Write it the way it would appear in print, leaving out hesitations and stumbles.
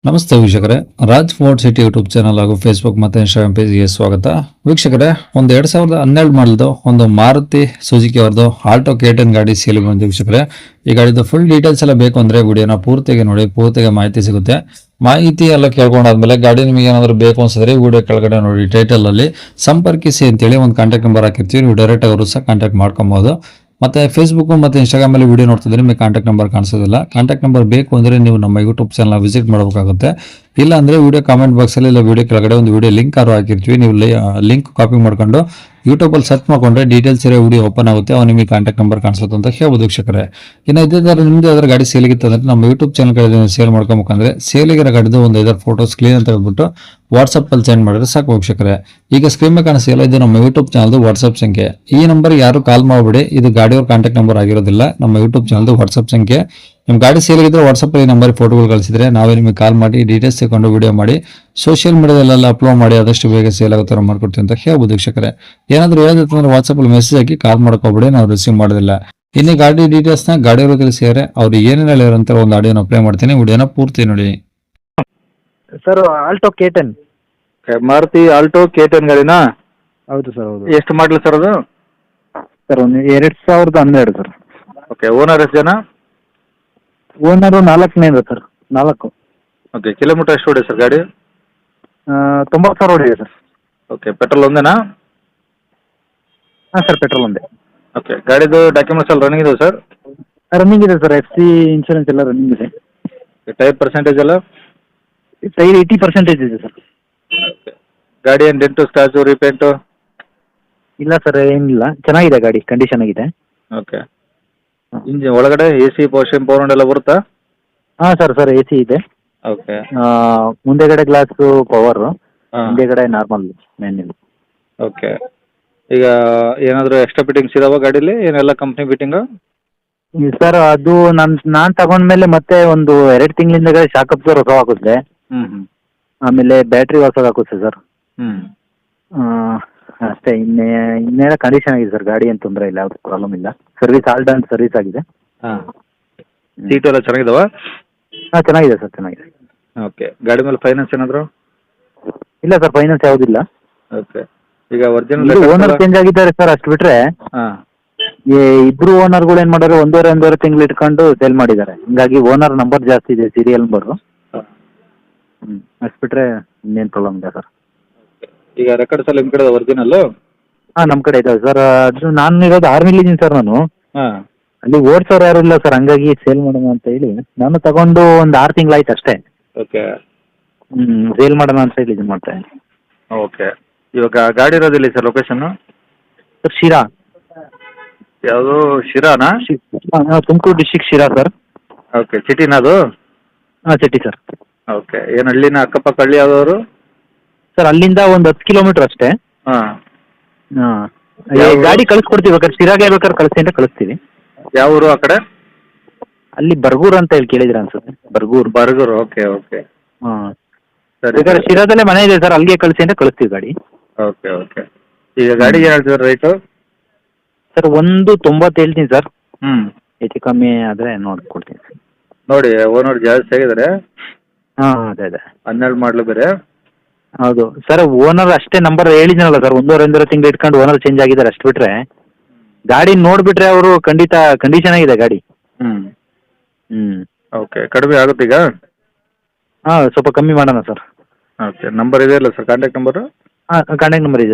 ನಮಸ್ತೆ ವೀಕ್ಷಕರೇ, Raj fort city YouTube channel ಹಾಗೂ ಫೇಸ್ಬುಕ್ ಮತ್ತು ಇನ್ಸ್ಟಾಗ್ರಾಮ್ ಪೇಜ್ಗೆ ಸ್ವಾಗತ. ವೀಕ್ಷಕರೇ, ಒಂದು 2012 ಮಾಡಲ್ದು ಒಂದು ಮಾರುತಿ ಸುಜುಕಿ ಅವ್ರದ್ದು ಆಲ್ಟೋ K10 ಗಾಡಿ ಸೇಲ್ ಬಂದಿದೆ ವೀಕ್ಷಕರೇ. ಈ ಗಾಡಿದು ಫುಲ್ ಡೀಟೇಲ್ಸ್ ಎಲ್ಲ ಬೇಕು ಅಂದ್ರೆ ವಿಡಿಯೋನ ಪೂರ್ತಿಗೆ ನೋಡಿ, ಪೂರ್ತಿಗೆ ಮಾಹಿತಿ ಸಿಗುತ್ತೆ. ಮಾಹಿತಿ ಎಲ್ಲ ಕೇಳ್ಕೊಂಡಾದ್ಮೇಲೆ ಗಾಡಿ ನಿಮಗೆ ಏನಾದರೂ ಬೇಕು ಅನ್ಸಿದ್ರೆ ವಿಡಿಯೋ ಕೆಳಗಡೆ ನೋಡಿ ಟೈಟಲ್ ಅಲ್ಲಿ ಸಂಪರ್ಕಿಸಿ ಅಂತೇಳಿ ಒಂದು ಕಾಂಟ್ಯಾಕ್ಟ್ ನಂಬರ್ ಹಾಕಿರ್ತೀವಿ. ನೀವು ಡೈರೆಕ್ಟ್ ಅವರು ಸಹ ಕಾಂಟ್ಯಾಕ್ಟ್ ಮಾಡ್ಕೊಬಹುದು. ಮತ್ತೆ ಫೇಸ್ಬುಕ್ ಮತ್ತೆ ಇನ್ಸ್ಟಾಗ್ರಾಮ್ ಅಲ್ಲಿ ವಿಡಿಯೋ ನೋಡ್ತಿದ್ರೆ ನಿಮಗೆ ಕಾಂಟ್ಯಾಕ್ಟ್ ನಂಬರ್ ಕಾಣಿಸೋದಿಲ್ಲ. ಕಾಂಟ್ಯಾಕ್ಟ್ ನಂಬರ್ ಬೇಕು ಅಂದ್ರೆ ನೀವು ನಮ್ಮ ಯೂಟ್ಯೂಬ್ ಚಾನಲ್ ವಿಸಿಟ್ ಮಾಡಬೇಕಾಗುತ್ತೆ. ಇಲ್ಲ ಅಂದ್ರೆ ವಿಡಿಯೋ ಕಾಮೆಂಟ್ ಬಾಕ್ಸ್ ಅಲ್ಲಿ ಇಲ್ಲ ವಿಡಿಯೋ ಕೆಳಗಡೆ ಒಂದು ವಿಡಿಯೋ ಲಿಂಕ್ ಆರು ಹಾಕಿರ್ತೀವಿ. ನೀವು ಲಿಂಕ್ ಕಾಪಿ ಮಾಡ್ಕೊಂಡು ಯೂಟ್ಯೂಬ್ ಅಲ್ಲಿ ಸರ್ಚ್ ಮಾಡ್ಕೊಂಡ್ರೆ ಡೀಟೇಲ್ಸ್ ಇರೋ ವಿಡಿಯೋ ಓಪನ್ ಆಗುತ್ತೆ. ಅವ್ನು ನಿಮಗೆ ಕಾಂಟ್ಯಾಕ್ಟ್ ನಂಬರ್ ಕಾಣಿಸುತ್ತೆ ಅಂತ ಹೇಳ್ಬೋದು ವೀಕ್ಷಕರೇ. ಇನ್ನು ಇದೇ ತರ ನಿಮ್ದು ಯಾವ್ದಾದ್ರು ಗಾಡಿ ಸೇಲಿಗಿತ್ತು ಅಂದ್ರೆ ನಮ್ಮ ಯೂಟ್ಯೂಬ್ ಚಾನಲ್ ಕಡೆ ಸೇಲ್ ಮಾಡ್ಕೊಬೇಕಂದ್ರೆ ಸೇಲಿಗಿರೋ ಗಾಡಿದು ಒಂದು 5 ಫೋಟೋಸ್ ಕ್ಲೀನ್ ಅಂತ ಹೇಳ್ಬಿಟ್ಟು ವಾಟ್ಸ್ಆಪ್ ಅಲ್ಲಿ ಸೆಂಡ್ ಮಾಡಿದ್ರೆ ಸಾಕು ವೀಕ್ಷಕರೇ. ಈಗ ಸ್ಕ್ರೀನ್ ಮೇಲೆ ಕಾಣಿಸ್ತಿಲ್ಲ, ಇದು ನಮ್ಮ ಯೂಟ್ಯೂಬ್ ಚಾನಲ್ದು ವಾಟ್ಸ್ಆಪ್ ಸಂಖ್ಯೆ. ಈ ನಂಬರ್ ಯಾರು ಕಾಲ್ ಮಾಡಬೇಡಿ, ಇದು ಗಾಡಿಯವ್ರ ಕಾಂಟ್ಯಾಕ್ಟ್ ನಂಬರ್ ಆಗಿರೋದಿಲ್ಲ. ನಮ್ಮ ಯೂಟ್ಯೂಬ್ ಚಾನಲ್ದು ವಾಟ್ಸ್ಆಪ್ ಸಂಖ್ಯೆ. ನಿಮ್ಮ ಗಾಡಿ ಸೇಲಿಗಿದ್ರೆ ವಾಟ್ಸ್ಆಪ್ ಅಲ್ಲಿ ನಂಬರ್ ಫೋಟೋಗಳು ಕಳಿಸಿದ್ರೆ ನಾವೇ ನಿಮಗೆ ಕಾಲ್ ಮಾಡಿ ಡೀಟೇಲ್ಸ್ ತಗೊಂಡು ವಿಡಿಯೋ ಮಾಡಿ ಸೋಷಿಯಲ್ ಮೀಡಿಯಾದಲ್ಲೆಲ್ಲ ಅಪ್ಲೋಡ್ ಮಾಡಿ ಆದಷ್ಟು ಬೇಗ ಸೇಲ್ ಆಗೋ ಥರ ಮಾಡ್ಕೊಡ್ತೀವಿ ಅಂತ ಹೇಳ್ಬೋದು ವೀಕ್ಷಕರೇ. ಏನಾದರೂ ಹೇಳೋದಂದ್ರೆ ವಾಟ್ಸ್ಆಪ್ ಅಲ್ಲಿ ಮೆಸೇಜ್ ಹಾಕಿ ಕಾಲ್ ಮಾಡ್ಕೋಬೇಡಿ, ನಾವು ರಿಸೀವ್ ಮಾಡೋದಿಲ್ಲ. ಇನ್ನು ಗಾಡಿ ಡೀಟೇಲ್ಸ್ನ ಗಾಡಿಯವರು ತಿಳಿಸಿದರೆ ಅವ್ರು ಏನೇನು ಹೇಳಿದ್ರು ಅಂತ ಒಂದು ಆಡಿಯೋನ ಪ್ಲೇ ಮಾಡ್ತೀನಿ, ವಿಡಿಯೋನ ಪೂರ್ತಿ ನೋಡಿ. Sir Alto K10. Maruti Alto K10 ಗಾಡಿನಾ? ಹೌದು ಸರ್, ಹೌದು ಎಷ್ಟು ಮಾಡಲಿ ಸರ್ ಅದು? ಸರ್ ಒಂದು 2012 ಸರ್. ಓಕೆ. ಓನರ್ ಎಷ್ಟು ಜನ? ಓನರು 4ನೇದು ಸರ್, 4. ಓಕೆ. ಕಿಲೋಮೀಟರ್ ಎಷ್ಟು ಹೊಡೆ ಸರ್ ಗಾಡಿ? 90,000 ಹೊಡಿದೆ ಸರ್. ಓಕೆ. ಪೆಟ್ರೋಲ್ ಒಂದೇನಾ? ಹಾಂ ಸರ್, ಪೆಟ್ರೋಲ್ ಒಂದೇ. ಓಕೆ. ಗಾಡಿದು ಡಾಕ್ಯುಮೆಂಟ್ಸ್ ಎಲ್ಲ ರನ್ನಿಂಗ್ ಇದಾವೆ ಸರ್? ರನ್ನಿಂಗ್ ಇದೆ ಸರ್, FC ಇನ್ಶೂರೆನ್ಸ್ ಎಲ್ಲ ರನ್ನಿಂಗ್ ಇದೆ. ಟೈರ್ ಪರ್ಸೆಂಟೇಜ್ ಎಲ್ಲ? ಟೈರ್ 80% ಇದೆ ಸರ್. ಓಕೆ. ಗಾಡಿ ಏನು ಡೆಂಟು ಸ್ಕ್ರಾಚು ರೀಪೇಂಟು? ಇಲ್ಲ ಸರ್, ಏನಿಲ್ಲ, ಚೆನ್ನಾಗಿದೆ ಗಾಡಿ, ಕಂಡೀಷನ್ ಆಗಿದೆ. ಓಕೆ. ಇಂಜಿನ್ ಒಳಗಡೆ AC ಪವರ್ ವಿಂಡೋ ಎಲ್ಲ ಬರುತ್ತಾ? ಹಾಂ ಸರ್, AC ಇದೆ. ಓಕೆ. ಮುಂದೆಗಡೆ ಗ್ಲಾಸು ಪವರು, ಹಾಂ. ಹಿಂದೆಗಡೆ ನಾರ್ಮಲ್ ಮೇನ್. ಓಕೆ. ಈಗ ಏನಾದರೂ ಎಕ್ಸ್ಟ್ರಾ ಫಿಟ್ಟಿಂಗ್ಸ್ ಇದಾವೆ ಗಾಡೀಲಿ? ಏನೆಲ್ಲ ಕಂಪ್ನಿ ಫಿಟ್ಟಿಂಗು? ಸರ್ ಅದು ನಾನು ತಗೊಂಡ್ಮೇಲೆ ಮತ್ತೆ ಒಂದು 2 ತಿಂಗಳಿಂದ ಶಾಕ್ ಅಬ್ಸರ್ವರ್ ಹೊಸ ಹಾಕುತ್ತೆ. ಹ್ಞೂ. ಆಮೇಲೆ ಬ್ಯಾಟ್ರಿ ಹೊಸದು ಹಾಕುತ್ತೆ ಸರ್. ಹ್ಞೂ. ಅಷ್ಟೇ, ಇನ್ನೇನೋ ಕಂಡೀಷನ್ ಆಗಿದೆ ಸರ್, ಗಾಡಿ ಏನು ತೊಂದರೆ ಇಲ್ಲ, ಯಾವುದು ಪ್ರಾಬ್ಲಮ್ ಇಲ್ಲ. ಸರ್ವಿಸ್ ಆಲ್ ಡನ್ ಸರ್ವಿಸ್ ಆಗಿದೆ. ಹಾಂ. ಸೀಟು ಎಲ್ಲ ಚೆನ್ನಾಗಿದಾವ? ಹಾಂ, ಚೆನ್ನಾಗಿದೆ ಸರ್, ಚೆನ್ನಾಗಿದೆ. ಓಕೆ. ಗಾಡಿ ಮೇಲೆ ಫೈನಾನ್ಸ್ ಏನಾದರೂ? ಇಲ್ಲ ಸರ್, ಫೈನಾನ್ಸ್ ಯಾವುದಿಲ್ಲ. ಓಕೆ. ಈಗ ಒರಿಜಿನಲ್ ಓನರ್ ಚೇಂಜ್ ಆಗಿದ್ದಾರೆ ಸರ್, ಅಷ್ಟು ಬಿಟ್ರೆ ಹಾಂ. ಇಬ್ರು ಓನರ್ಗಳು ಏನು ಮಾಡೋರು ಒಂದೂವರೆ ತಿಂಗಳು ಇಟ್ಕೊಂಡು ಸೇಲ್ ಮಾಡಿದ್ದಾರೆ. ಹಿಂಗಾಗಿ ಓನರ್ ನಂಬರ್ ಜಾಸ್ತಿ ಇದೆ, ಸೀರಿಯಲ್ ನಂಬರು. ಅಷ್ಟು ಬಿಟ್ರೆ ಇನ್ನೇನು ಪ್ರಾಬ್ಲಮ್ ಇಲ್ಲ ಸರ್. ಈಗ ರೆಕಾರ್ಡ್ಸ್ ಎಲ್ಲ ನಿಮ್ಮ ಕಡೆ ಒರಿಜಿನಲ್ಲು? ಹಾಂ, ನಮ್ಮ ಕಡೆ ಇದ್ದಾವೆ ಸರ್. ಅದು ನಾನು ಇರೋದು ಆರ್ಮಿಲಿ ಇದ್ದೀನಿ ಸರ್. ನಾನು ಹಾಂ. ಅಲ್ಲಿ ಓಡಿಸೋರು ಯಾರು ಇಲ್ಲ ಸರ್, ಹಂಗಾಗಿ ಸೇಲ್ ಮಾಡೋಣ ಅಂತ ಹೇಳಿ ನಾನು ತಗೊಂಡು ಒಂದು 6 ತಿಂಗಳಾಯ್ತು ಅಷ್ಟೇ. ಓಕೆ. ಸೇಲ್ ಮಾಡೋಣ ಅಂತ ಹೇಳಿ ಇದು ಮಾಡ್ತಾ ಇದ್ದೀನಿ. ಓಕೆ. ಇವಾಗ ಗಾಡಿ ಇರೋದಿಲ್ಲ ಸರ್ ಲೊಕೇಶನ್ನು? ಸರ್ ಶಿರಾ. ಯಾವುದು ಶಿರಾನಾ? Tumakuru district Sira sir. Okay. ಸಿಟಿನಾ ಅದು? ಹಾಂ, ಸಿಟಿ ಸರ್. ಓಕೆ. ಏನು ಹಳ್ಳಿನ ಅಕ್ಕಪಕ್ಕ ಹಳ್ಳಿ ಯಾವ್ದವರು? ಸರ್ ಅಲ್ಲಿಂದ ಒಂದು 10 ಕಿಲೋಮೀಟ್ರ್ ಅಷ್ಟೇ. ಹಾಂ. ಹಾಂ, ಯಾವ- ಗಾಡಿ ಕಳಿಸ್ಕೊಡ್ತೀವಿ, ಬೇಕಾದ್ರೆ ಶಿರಾಗೆ ಬೇಕಾದ್ರೆ ಕಳಿಸ್ತೀನಿ ಅಂತ ಕಳಿಸ್ತೀವಿ. ಯಾವ ಊರು ಆ ಕಡೆ? ಅಲ್ಲಿ ಬರ್ಗೂರು ಅಂತ ಹೇಳಿ ಕೇಳಿದ್ರೆ ಅನ್ಸುತ್ತೆ, ಬರ್ಗೂರು. ಬರ್ಗೂರು. ಓಕೆ. ಓಕೆ. ಹಾಂ, ಸರಿ. ಬೇಕಾದ್ರೆ ಶಿರಾದಲ್ಲೇ ಮನೆ ಇದೆ ಸರ್, ಅಲ್ಲಿಗೆ ಕಳಿಸಿ ಅಂತ ಕಳಿಸ್ತೀವಿ ಗಾಡಿ. ಓಕೆ. ಓಕೆ. ಈಗ ಗಾಡಿಗೆ ಏನು ಹೇಳ್ತಿದ್ರು ರೇಟು? ಸರ್ 190 ಹೇಳ್ತೀನಿ ಸರ್, ಹ್ಞೂ. ಹೆಚ್ಚು ಕಮ್ಮಿ ಆದರೆ ನೋಡ್ಕೊಡ್ತೀನಿ ಸರ್. ನೋಡಿ ಓನರ್ ಜಾಸ್ತಿ ಆಗಿದ್ದಾರೆ. ಹಾಂ, ಅದೇ 12 ಮಾಡಲು ಬೇರೆ. ಹೌದು ಸರ್. ಓನರ್ ಅಷ್ಟೇ ನಂಬರ್ ಹೇಳಿದ್ನಲ್ಲ ಸರ್, ಒಂದೂವರೆ ತಿಂಗಳು ಇಟ್ಕೊಂಡು ಓನರ್ ಚೇಂಜ್ ಆಗಿದ್ದಾರೆ. ಅಷ್ಟು ಬಿಟ್ರೆ ಗಾಡಿ ನೋಡಿಬಿಟ್ರೆ ಅವರು ಖಂಡಿತ ಕಂಡೀಷನ್ ಆಗಿದೆ ಗಾಡಿ. ಹ್ಞೂ. ಓಕೆ. ಕಡಿಮೆ ಆಗುತ್ತೆ ಈಗ? ಹಾಂ, ಸ್ವಲ್ಪ ಕಮ್ಮಿ ಮಾಡೋಣ ಸರ್. ಓಕೆ. ನಂಬರ್ ಇದೆಯಲ್ಲ ಸರ್, ಕಾಂಟ್ಯಾಕ್ಟ್ ನಂಬರು? ಹಾಂ, ಕಾಂಟ್ಯಾಕ್ಟ್ ನಂಬರ್ ಇದೆ